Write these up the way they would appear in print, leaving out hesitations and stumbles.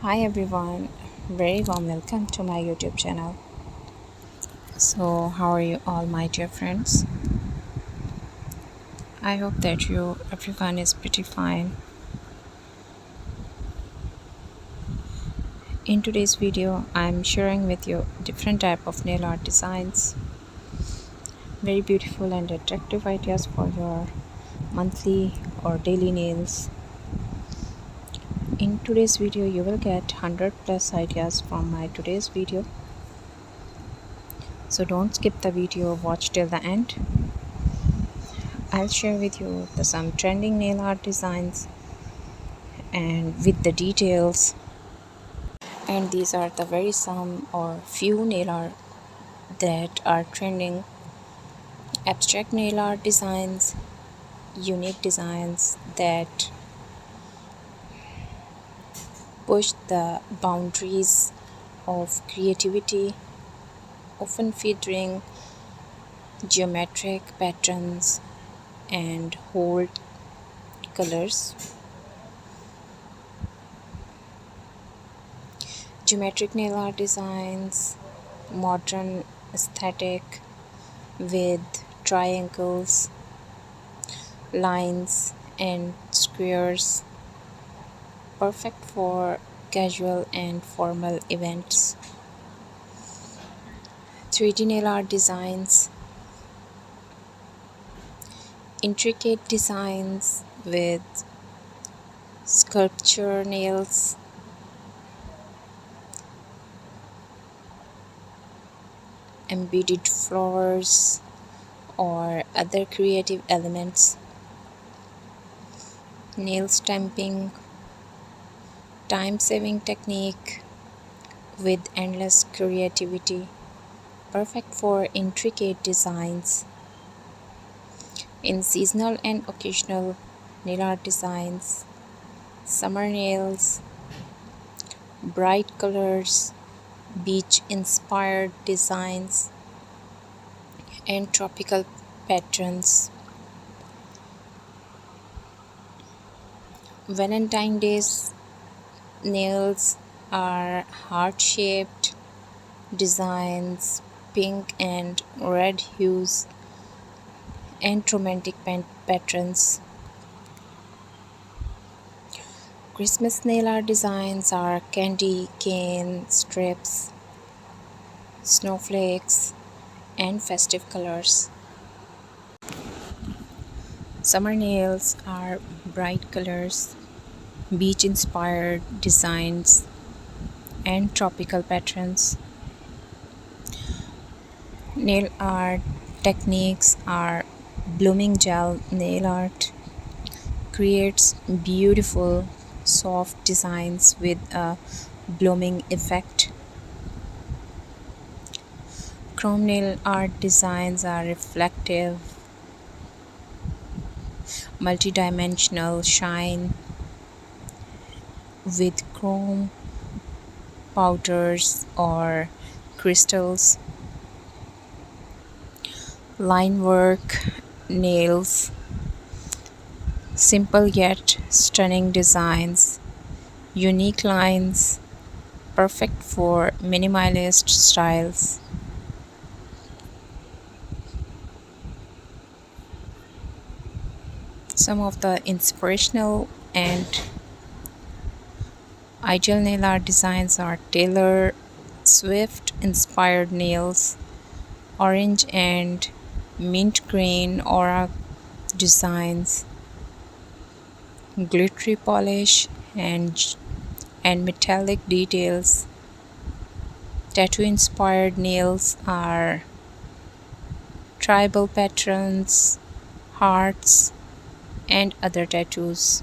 Hi everyone, very warm welcome to my YouTube channel. So, how are you all, my dear friends? I hope that everyone is pretty fine. In today's video, I'm sharing with you different type of nail art designs, very beautiful and attractive ideas for your monthly or daily nails. In today's video, you will get 100 plus ideas from my today's video. So don't skip the video, watch till the end. I'll share with you some trending nail art designs and with the details, and these are the very some or few nail art that are trending: abstract nail art designs, unique designs that push the boundaries of creativity, often featuring geometric patterns and hold colors. Geometric nail art designs, modern aesthetic with triangles, lines and squares, perfect for casual and formal events. 3D nail art designs, intricate designs with sculpture nails, embedded flowers or other creative elements, nail stamping, time-saving technique with endless creativity, perfect for intricate designs. In seasonal and occasional nail art designs, summer nails, bright colors, beach inspired designs, and tropical patterns. Valentine Day's nails are heart shaped designs, pink and red hues, and romantic patterns. Christmas nail art designs are candy cane strips, snowflakes, and festive colors. Summer nails are bright colors, beach inspired designs, and tropical patterns. Nail art techniques are blooming gel nail art, creates beautiful soft designs with a blooming effect. Chrome nail art designs are reflective, multidimensional shine with chrome powders or crystals. Line work nails, simple yet stunning designs, unique lines, perfect for minimalist styles. Some of the inspirational and ideal nail art designs are Taylor Swift inspired nails, orange and mint green aura designs, glittery polish and metallic details. Tattoo inspired nails are tribal patterns, hearts, and other tattoos.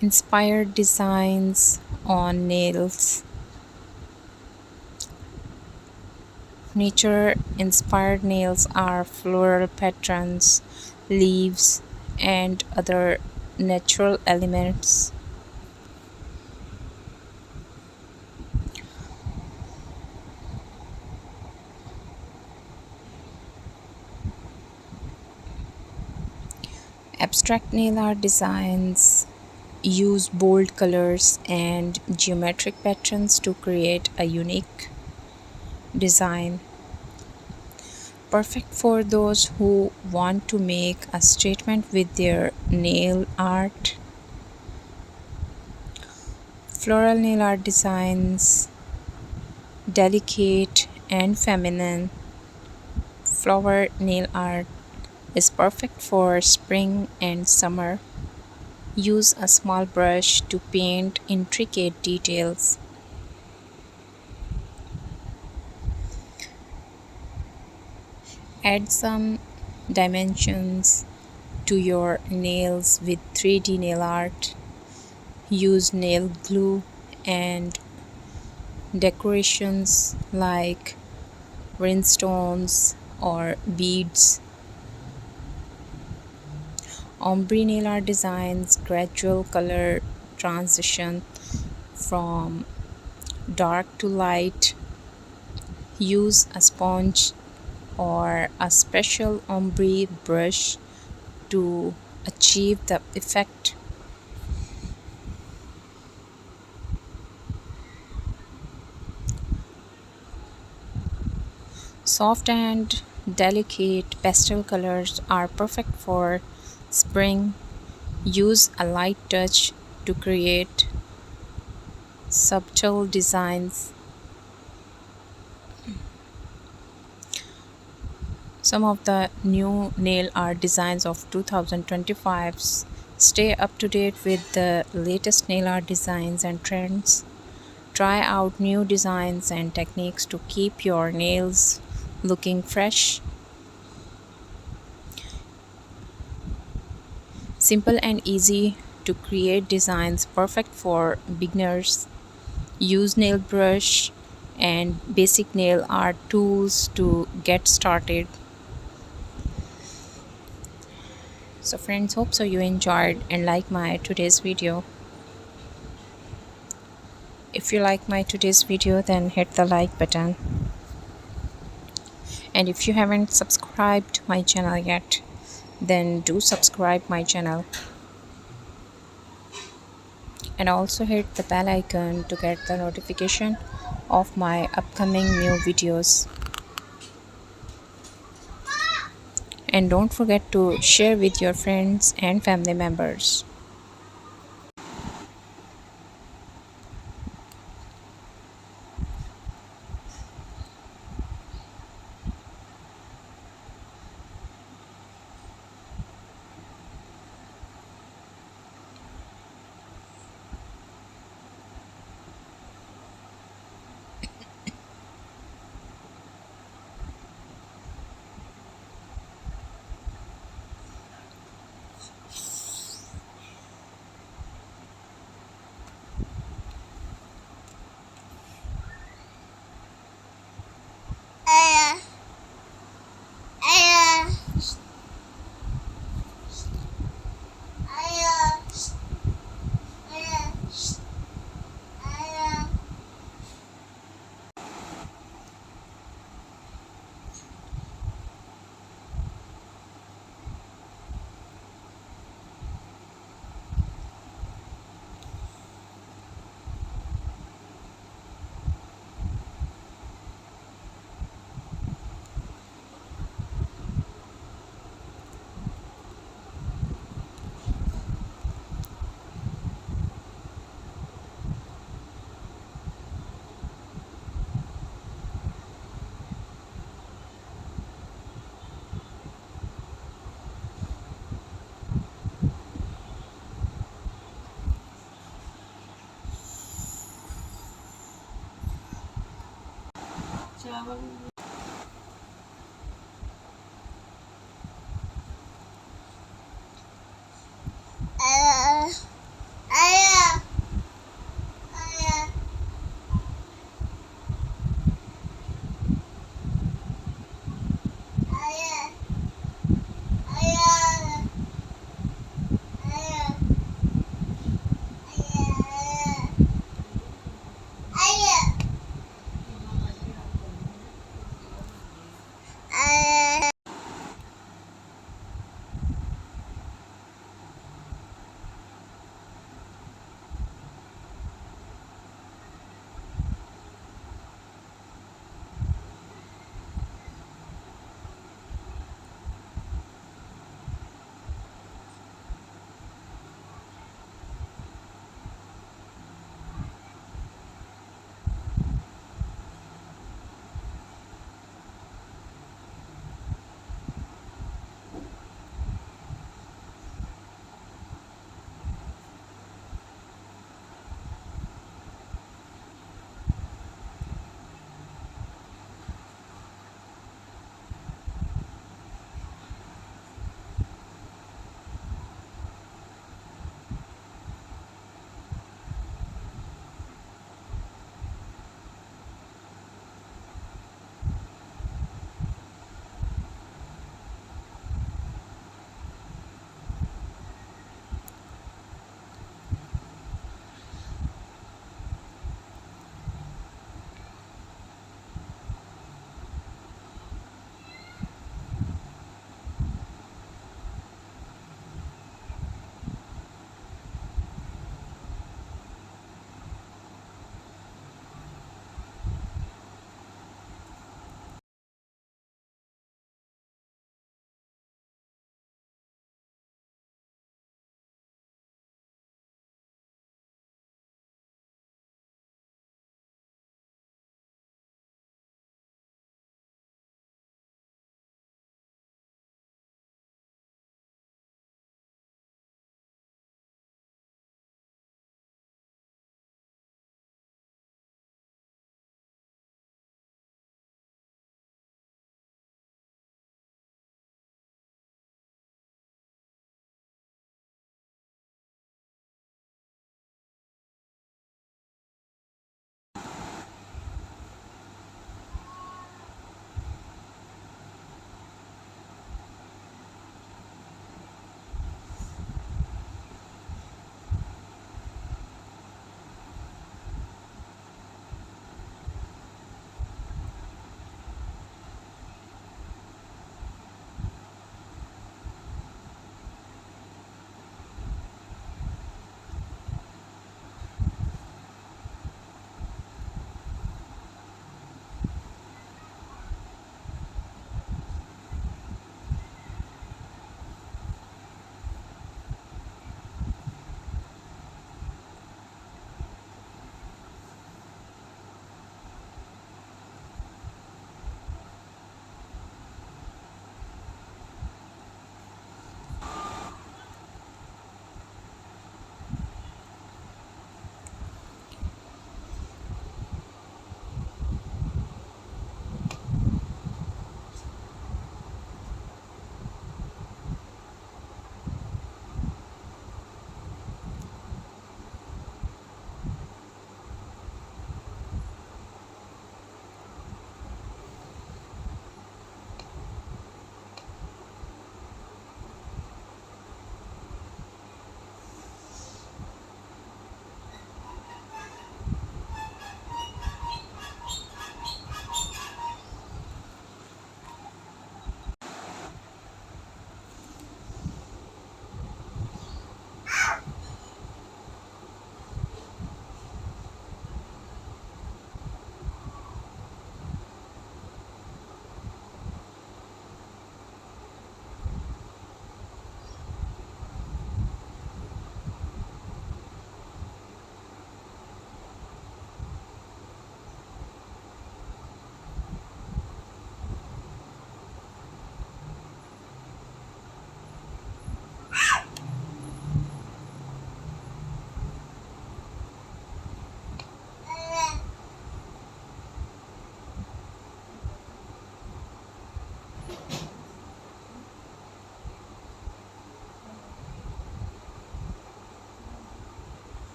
Inspired designs on nails. Nature inspired nails are floral patterns, leaves, and other natural elements. Abstract nail art designs Use bold colors and geometric patterns to create a unique design. Perfect for those who want to make a statement with their nail art. Floral nail art designs, delicate and feminine. Flower nail art is perfect for spring and summer. Use a small brush to paint intricate details. Add some dimensions to your nails with 3D nail art. Use nail glue and decorations like rhinestones or beads. Ombre nail art designs gradual color transition from dark to light. Use a sponge or a special ombre brush to achieve the effect. Soft and delicate pastel colors are perfect for spring. Use a light touch to create subtle designs. Some of the new nail art designs of 2025. Stay up to date with the latest nail art designs and trends. Try out new designs and techniques to keep your nails looking fresh. Simple and easy to create designs perfect for beginners. Use nail brush and basic nail art tools to get started. So friends, hope so you enjoyed and like my today's video. If you like my today's video, then hit the like button. And if you haven't subscribed to my channel yet, then do subscribe my channel. And also hit the bell icon to get the notification of my upcoming new videos. And don't forget to share with your friends and family members.